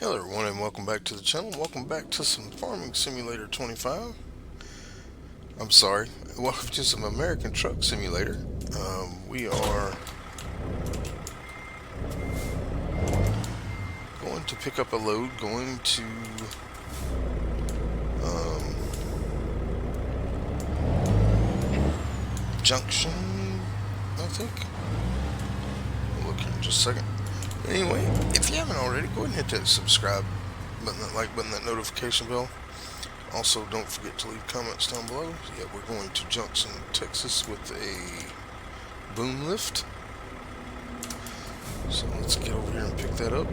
Hello everyone and welcome back to the channel. Welcome back to some Farming Simulator 25. I'm sorry, welcome to some American Truck Simulator. We are going to pick up a load, going to Junction, I think. We'll look here in just a second. Anyway, if you haven't already, go ahead and hit that subscribe button, that like button, that notification bell. Also, don't forget to leave comments down below. Yeah, we're going to Junction, Texas with a boom lift. So let's get over here and pick that up.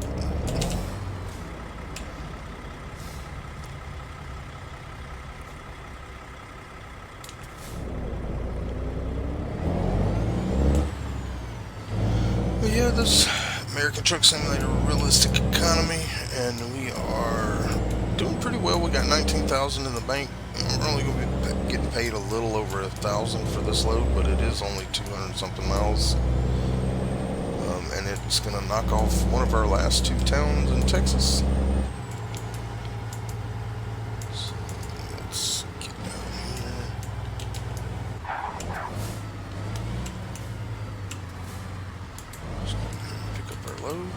But yeah, this American Truck Simulator realistic economy, and we are doing pretty well. We got 19,000 in the bank. We're only going to be getting paid a little over 1,000 for this load, but it is only 200 something miles. And it's going to knock off one of our last two towns in Texas. So let's get down here. Just go ahead and pick up our load.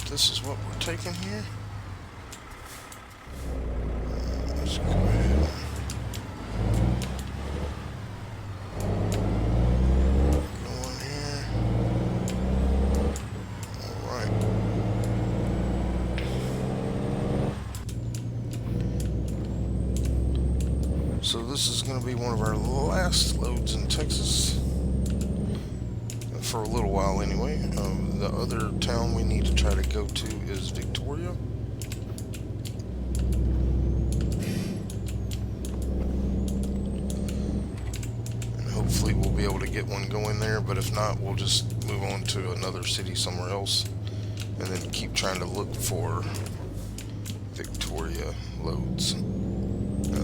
This is what we're taking here. Let's go ahead. Go in here. Alright. So this is going to be one of our last loads in Texas. For a little while anyway. The other town we need to try to go to is Victoria. And hopefully we'll be able to get one going there, but if not, we'll just move on to another city somewhere else and then keep trying to look for Victoria loads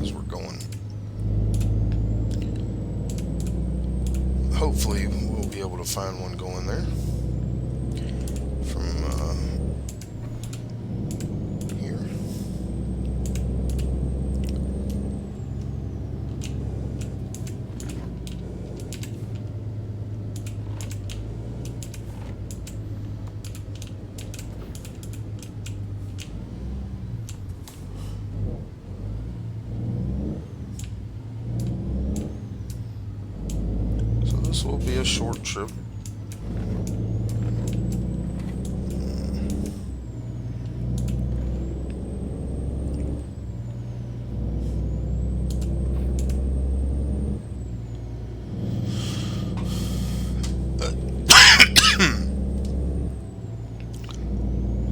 as we're going. Hopefully we'll be able to find one going there from here. So this will be a short trip.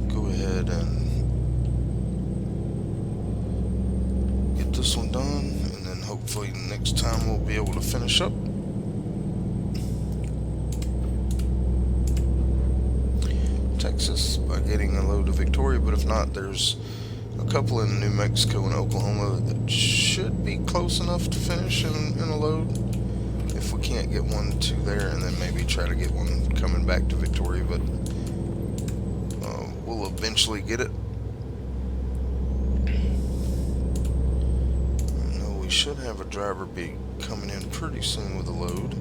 Go ahead and get this one done, and then hopefully next time we'll be able to finish up. Texas by getting a load of Victoria, but if not, there's a couple in New Mexico and Oklahoma that should be close enough to finish in a load. If we can't get one to there, and then maybe try to get one coming back to Victoria, but we'll eventually get it. should have a driver be coming in pretty soon with a load.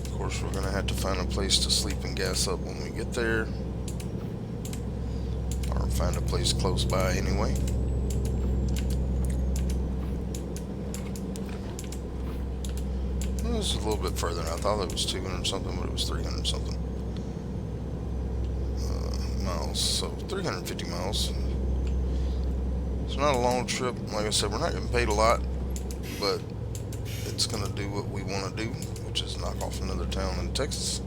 Of course, we're going to have to find a place to sleep and gas up when we get there, or find a place close by anyway. It was a little bit further than I thought. It was 200 something, but it was 300 something miles, so 350 miles. It's not a long trip. Like I said, we're not getting paid a lot, but it's going to do what we want to do, which is knock off another town in Texas.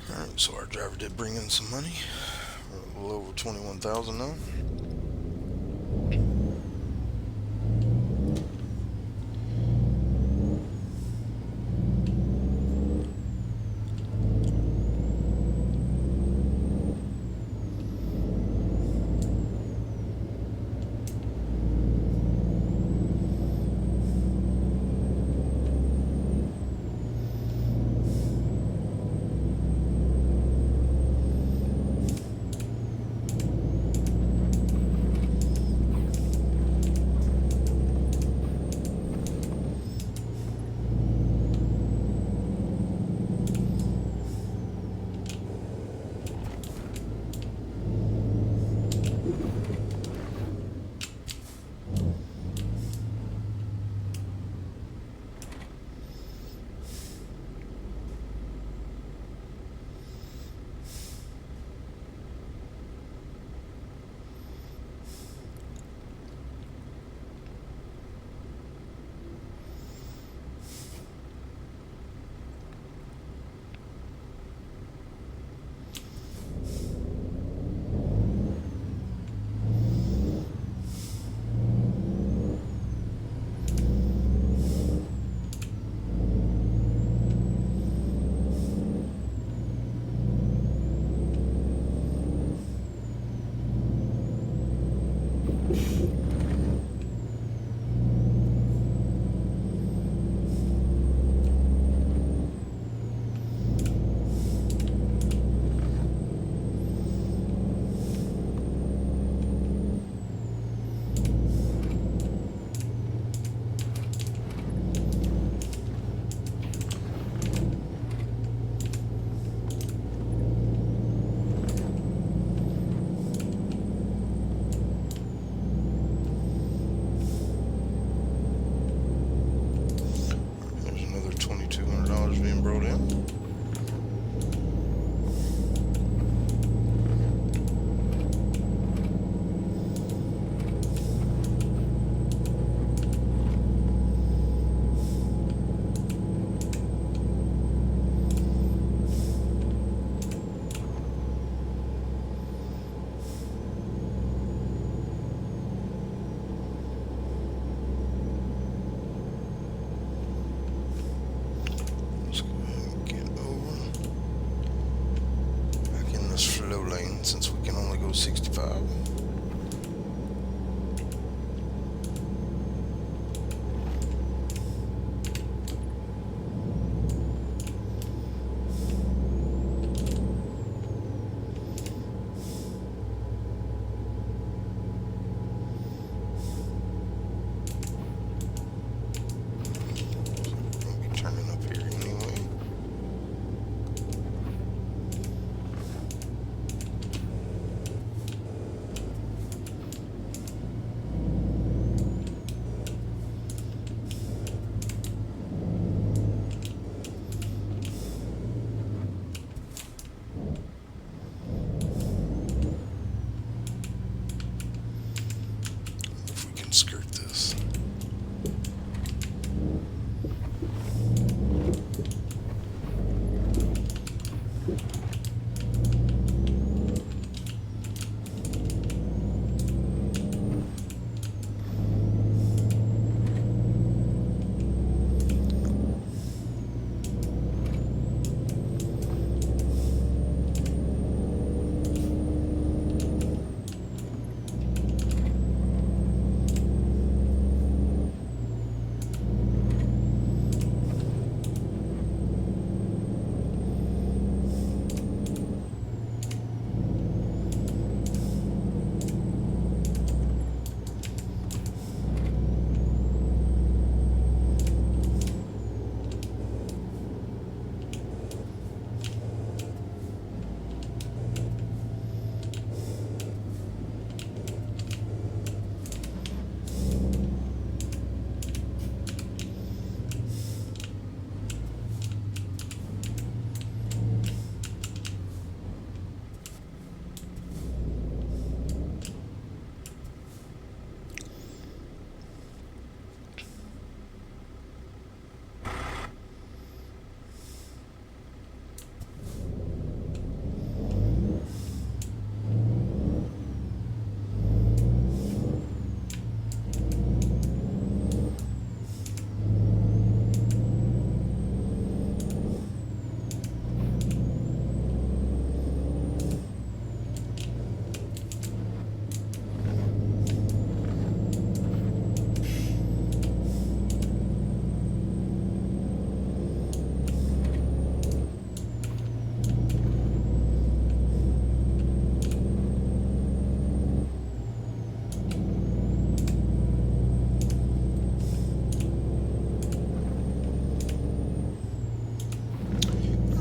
Alright, so our driver did bring in some money. We're a little over 21,000 now. 65. Skirt this.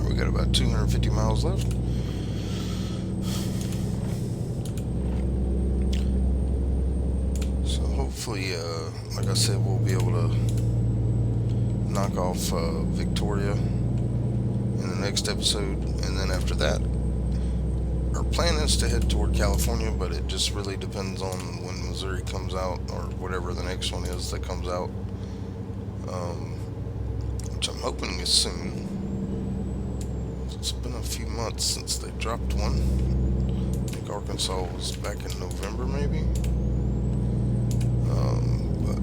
We got about 250 miles left. So hopefully, like I said, we'll be able to knock off Victoria in the next episode, and then after that, our plan is to head toward California, but it just really depends on when Missouri comes out, or whatever the next one is that comes out, which I'm hoping is soon. It's been a few months since they dropped one. I think Arkansas was back in November, maybe. But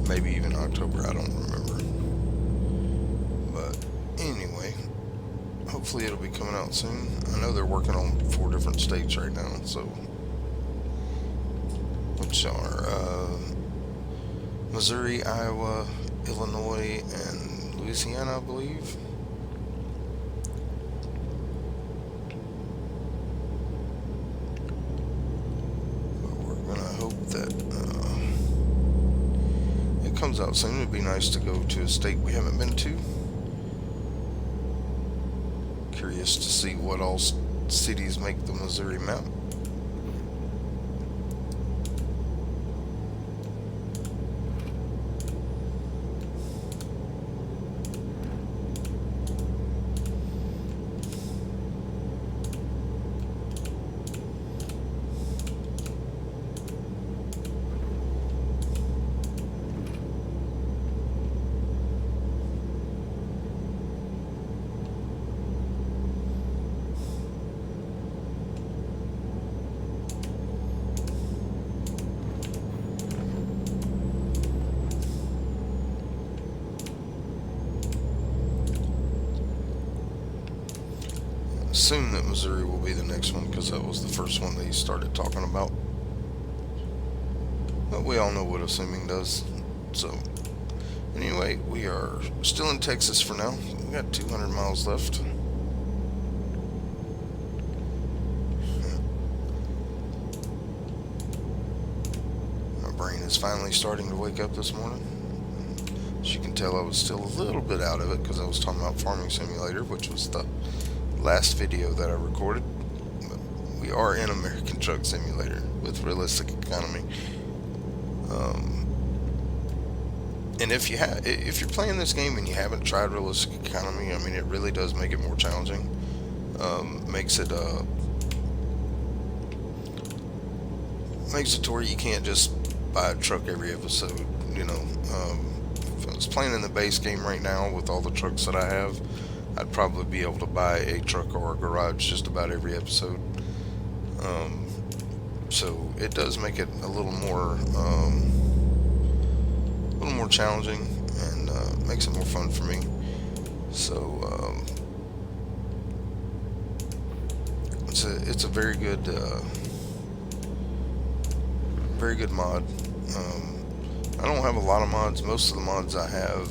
maybe even October, I don't remember. But anyway, hopefully it'll be coming out soon. I know they're working on 4 different states right now, so which are Missouri, Iowa, Illinois, and Louisiana, I believe. But we're gonna hope that it comes out soon. It'd be nice to go to a state we haven't been to. Curious to see what all cities make the Missouri map. assume that Missouri will be the next one because that was the first one they started talking about. But we all know what assuming does. So, anyway, we are still in Texas for now. We got 200 miles left. My brain is finally starting to wake up this morning. As you can tell, I was still a little bit out of it because I was talking about Farming Simulator, which was the last video that I recorded. But we are in American Truck Simulator with realistic economy. And if you're playing this game and you haven't tried realistic economy, I mean, it really does make it more challenging. Makes it to where you can't just buy a truck every episode. You know, if I was playing in the base game right now with all the trucks that I have, I'd probably be able to buy a truck or a garage just about every episode. So it does make it a little more challenging, and makes it more fun for me. So it's a very good mod. I don't have a lot of mods. Most of the mods I have,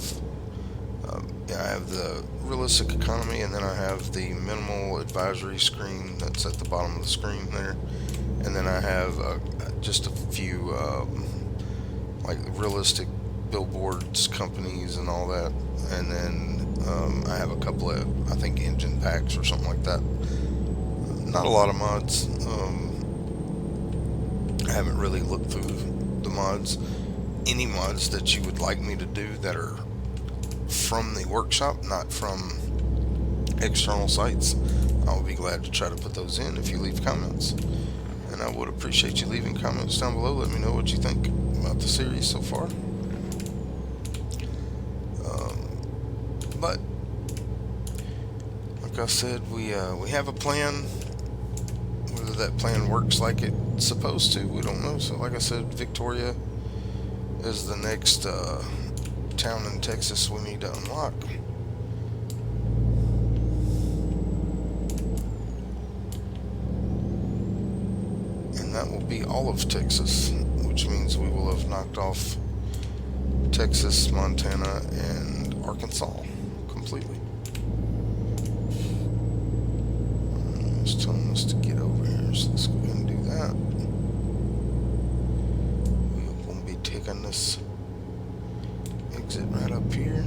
I have the realistic economy, and then I have the minimal advisory screen that's at the bottom of the screen there, and then I have just a few like realistic billboards companies and all that, and then I have a couple of, I think, engine packs or something like that. Not a lot of mods. I haven't really looked through the mods. Any mods that you would like me to do that are from the workshop, not from external sites, I'll be glad to try to put those in if you leave comments. And I would appreciate you leaving comments down below. Let me know what you think about the series so far. But like I said, we have a plan. Whether that plan works like it's supposed to, we don't know. So like I said, Victoria is the next town in Texas we need to unlock. And that will be all of Texas, which means we will have knocked off Texas, Montana, and Arkansas completely. It's telling us to get over here, so let's go ahead and do that. We will be taking this exit right up here.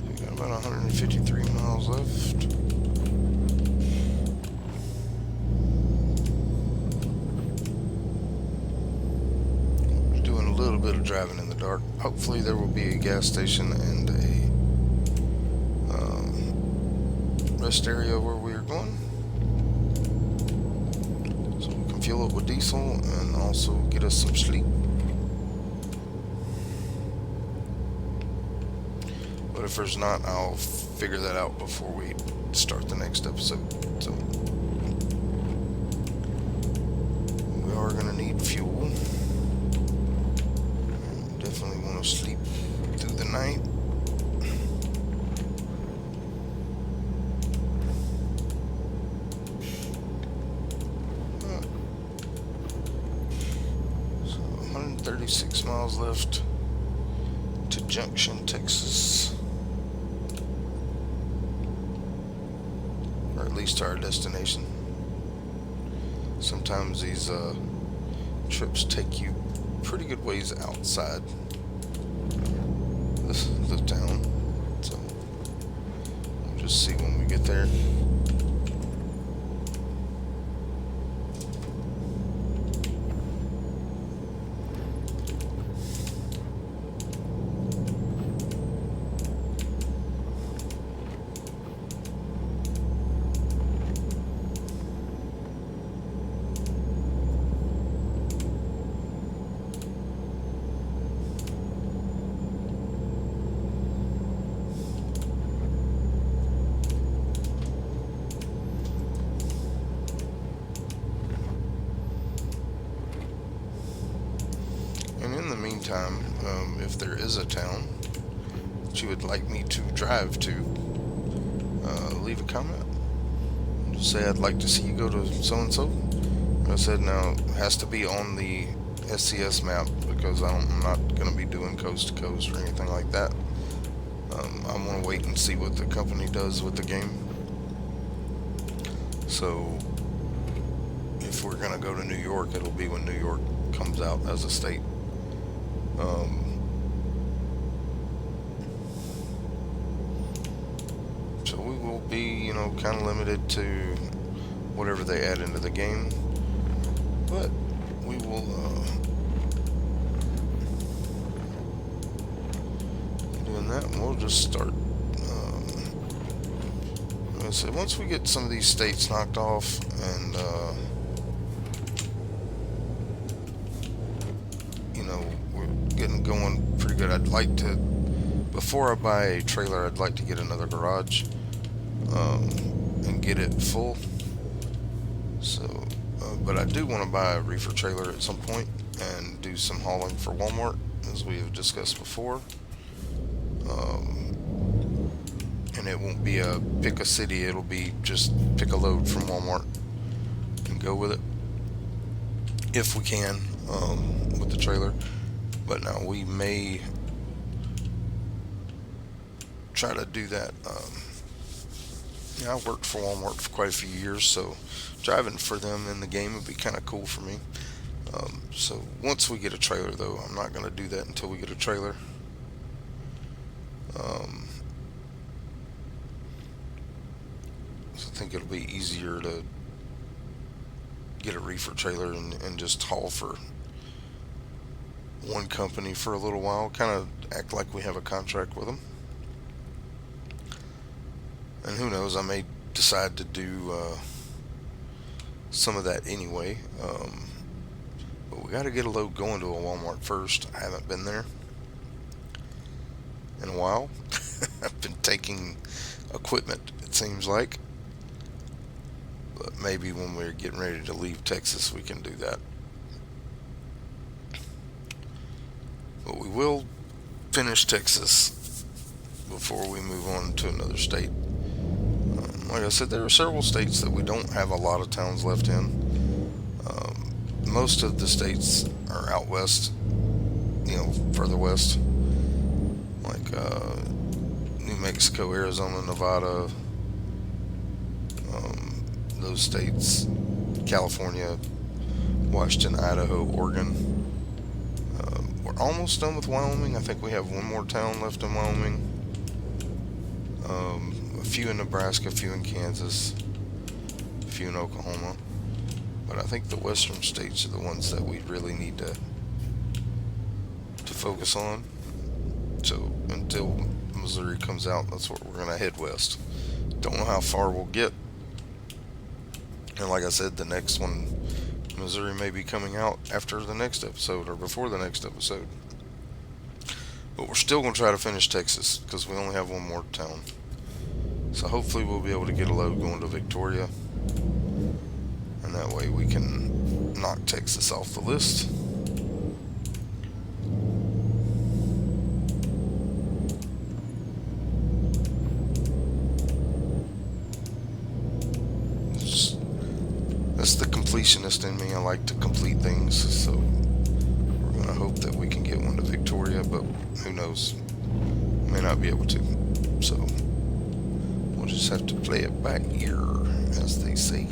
We got about 153 miles left. Doing a little bit of driving in the dark. Hopefully there will be a gas station and a rest area where we are going, so we can fuel up with diesel and also get us some sleep. But if there's not, I'll figure that out before we start the next episode. So we are going to need fuel. Definitely want to sleep through the night. So 136 miles left to Junction, Texas. Or at least to our destination. Sometimes these trips take you pretty good ways outside the town, so we'll just see when we get there. meantime, if there is a town that you would like me to drive to, leave a comment. Just say I'd like to see you go to so and so. Like I said, now it has to be on the SCS map because I'm not going to be doing coast to coast or anything like that. I want to wait and see what the company does with the game. So if we're going to go to New York, it'll be when New York comes out as a state. So we will be, kind of limited to whatever they add into the game. But we will doing that, and we'll just start. Like I said, once we get some of these states knocked off, and we're getting going pretty good. I'd like to, before I buy a trailer, I'd like to get another garage and get it full. So. But I do want to buy a reefer trailer at some point and do some hauling for Walmart, as we have discussed before. And it won't be a pick a city, it'll be just pick a load from Walmart and go with it, if we can, with the trailer. But now we may try to do that. I worked for Walmart for quite a few years, so driving for them in the game would be kind of cool for me. So once we get a trailer, though, I'm not going to do that until we get a trailer. So I think it'll be easier to get a reefer trailer and just haul for one company for a little while, kind of act like we have a contract with them. And who knows, I may decide to do some of that anyway. But we got to get a load going to a Walmart first. I haven't been there in a while. I've been taking equipment, it seems like. But maybe when we're getting ready to leave Texas, we can do that. But we will finish Texas before we move on to another state. Like I said, there are several states that we don't have a lot of towns left in. Most of the states are out west, further west, like New Mexico, Arizona, Nevada, those states, California, Washington, Idaho, Oregon. We're almost done with Wyoming. I think we have one more town left in Wyoming. A few in Nebraska, a few in Kansas, a few in Oklahoma. But I think the western states are the ones that we really need to focus on. So until Missouri comes out, that's where we're going to head west. Don't know how far we'll get. And like I said, the next one, Missouri may be coming out after the next episode or before the next episode. But we're still going to try to finish Texas because we only have one more town. So hopefully we'll be able to get a load going to Victoria. And that way we can knock Texas off the list. That's the completionist in me. I like to complete things. So we're going to hope that we can get one to Victoria, but who knows? May not be able to. So we'll just have to play it by ear, as they say.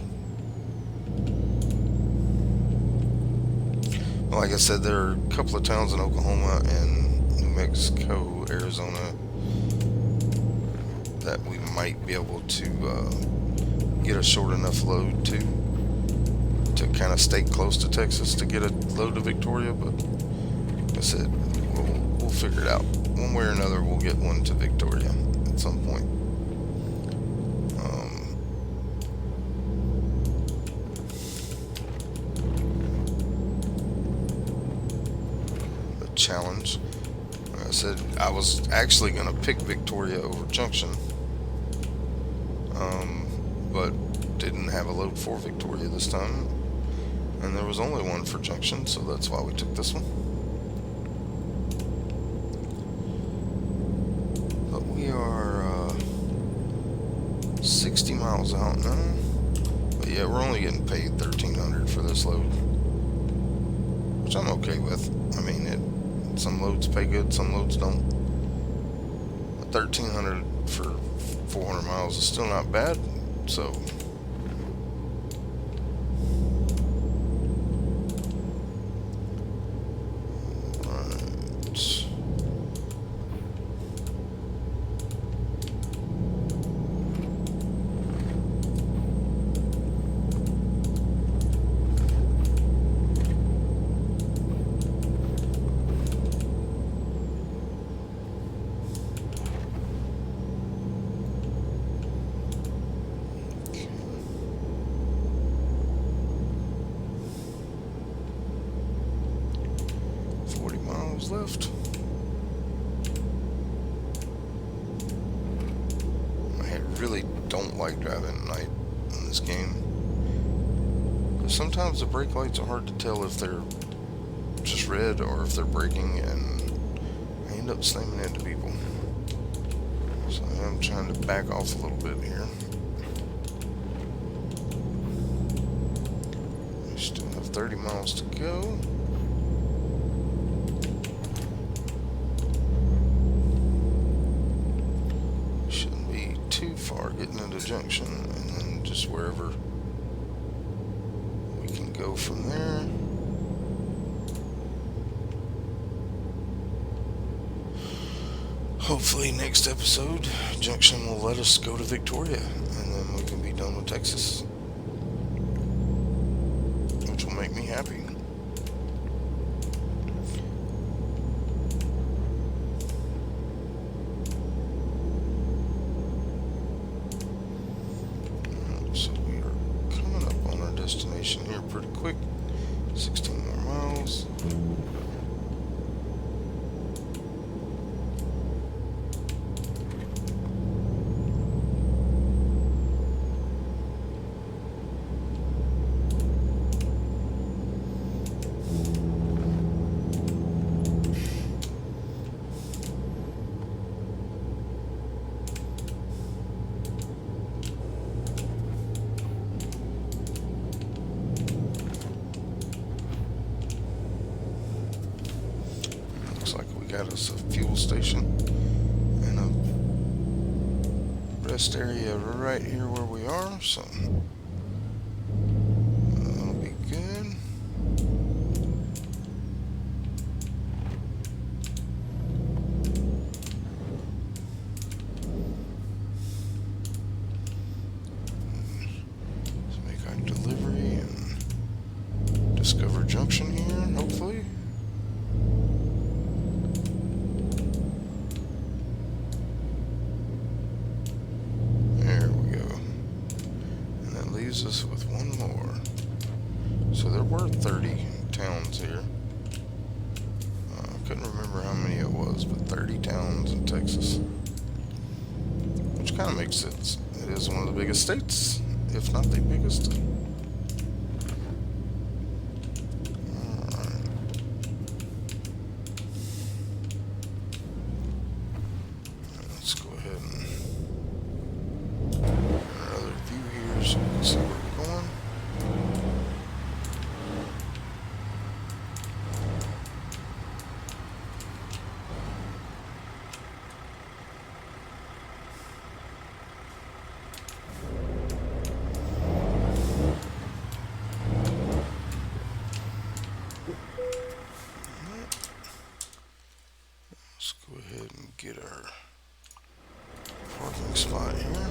Well, like I said, there are a couple of towns in Oklahoma and New Mexico, Arizona that we might be able to get a short enough load to kind of stay close to Texas to get a load to Victoria. But like I said, we'll figure it out. One way or another, we'll get one to Victoria at some point. Challenge. Like I said, I was actually going to pick Victoria over Junction, but didn't have a load for Victoria this time, and there was only one for Junction, so that's why we took this one. We are 60 miles out now. But yeah, we're only getting paid $1,300 for this load, which I'm okay with. I mean, some loads pay good, some loads don't. But $1,300 for 400 miles is still not bad. So left. I really don't like driving at night in this game, because sometimes the brake lights are hard to tell if they're just red or if they're braking, and I end up slamming into people. So I'm trying to back off a little bit here. We still have 30 miles to go. Getting into Junction, and then just wherever we can go from there. Hopefully next episode Junction will let us go to Victoria, and then we can be done with Texas, which will make me happy. Destination here pretty quick. 16 more miles. Got us a fuel station and a rest area right here where we are, so that'll be good. Let's make our delivery and discover Junction here, hopefully. Us with one more. So there were 30 towns here. I couldn't remember how many it was, but 30 towns in Texas, which kind of makes sense. It is one of the biggest states, if not the biggest. Alright. Let's go ahead and another view here so we can see where we're going. Let's go ahead and get our parking spot here.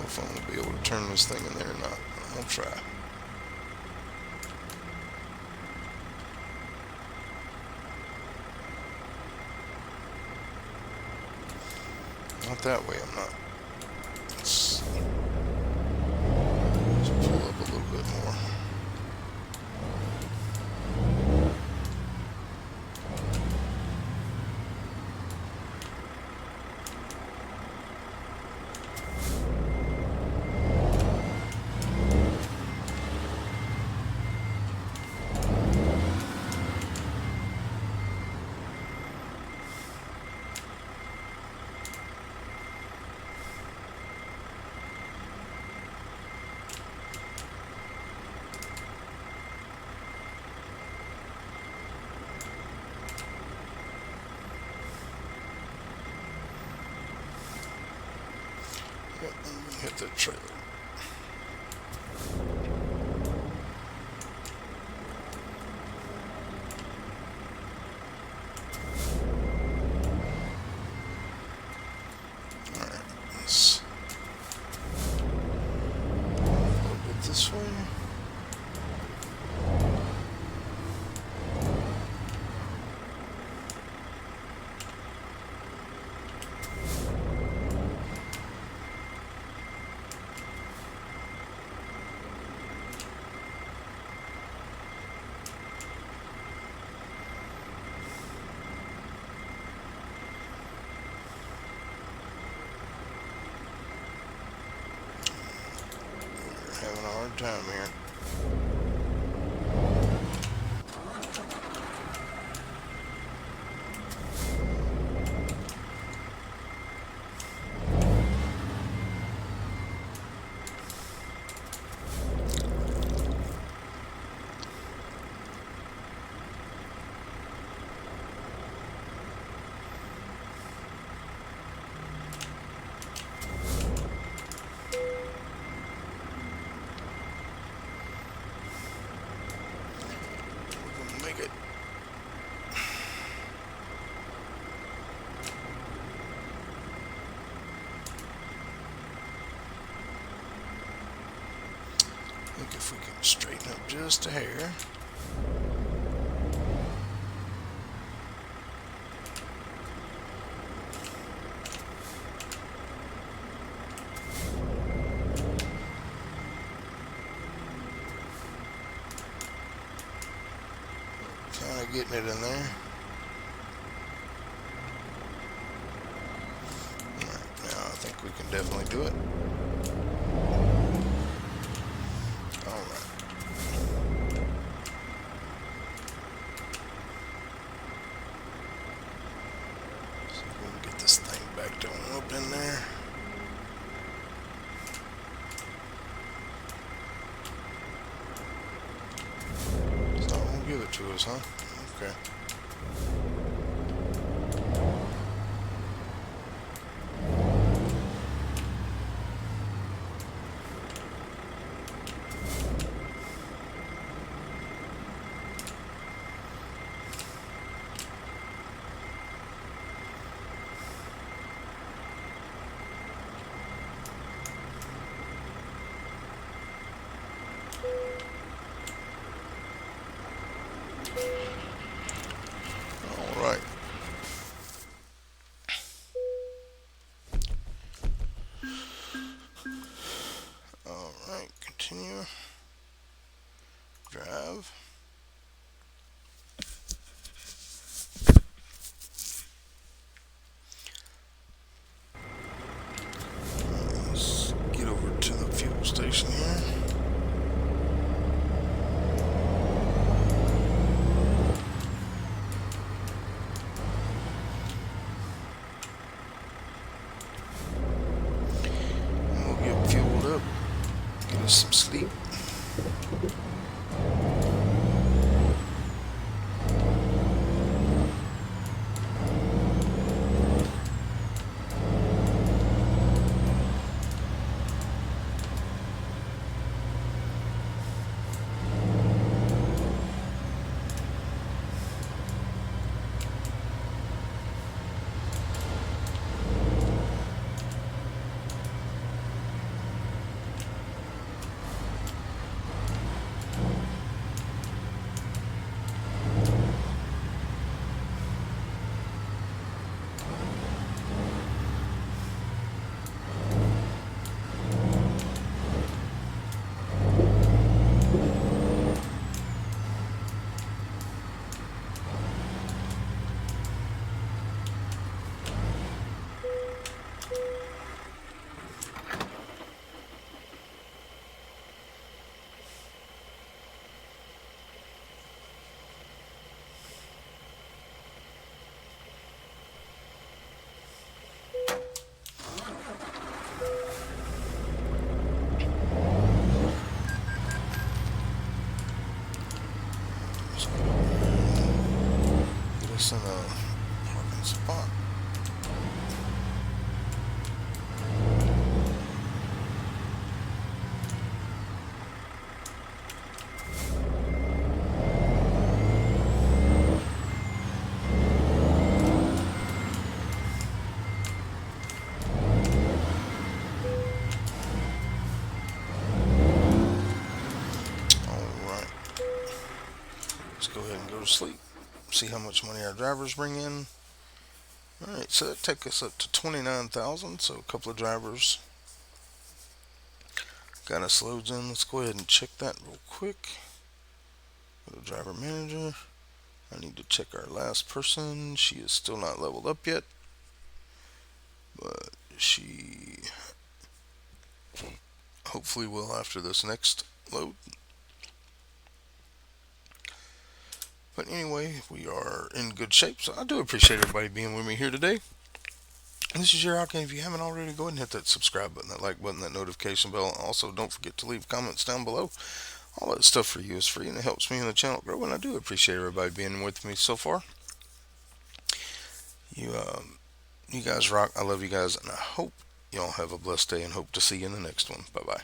If I'm going to be able to turn this thing in there or not. I'm going to try. Not that way, I'm not. Let's pull up a little bit more. Yep, hit the trailer. Alright, let's flip it this way. Having a hard time here. Make it. I think if we can straighten up just a hair. Kind of getting it in there. Alright, now I think we can definitely do it. Alright. So we can get this thing backed on up in there. It's not gonna give it to us, huh? Okay. All right. All right, continue. Drive. Let's get over to the fuel station here. And we'll get fueled up, get us some sleep. go to sleep. See how much money our drivers bring in. Alright, so that takes us up to 29,000. So a couple of drivers got us loads in. Let's go ahead and check that real quick. Go to driver manager. I need to check our last person. She is still not leveled up yet, but she hopefully will after this next load. But anyway, we are in good shape, so I do appreciate everybody being with me here today. This is your Hawking. If you haven't already, go ahead and hit that subscribe button, that like button, that notification bell. Also, don't forget to leave comments down below. All that stuff for you is free, and it helps me and the channel grow, and I do appreciate everybody being with me so far. You guys rock. I love you guys, and I hope y'all have a blessed day, and hope to see you in the next one. Bye-bye.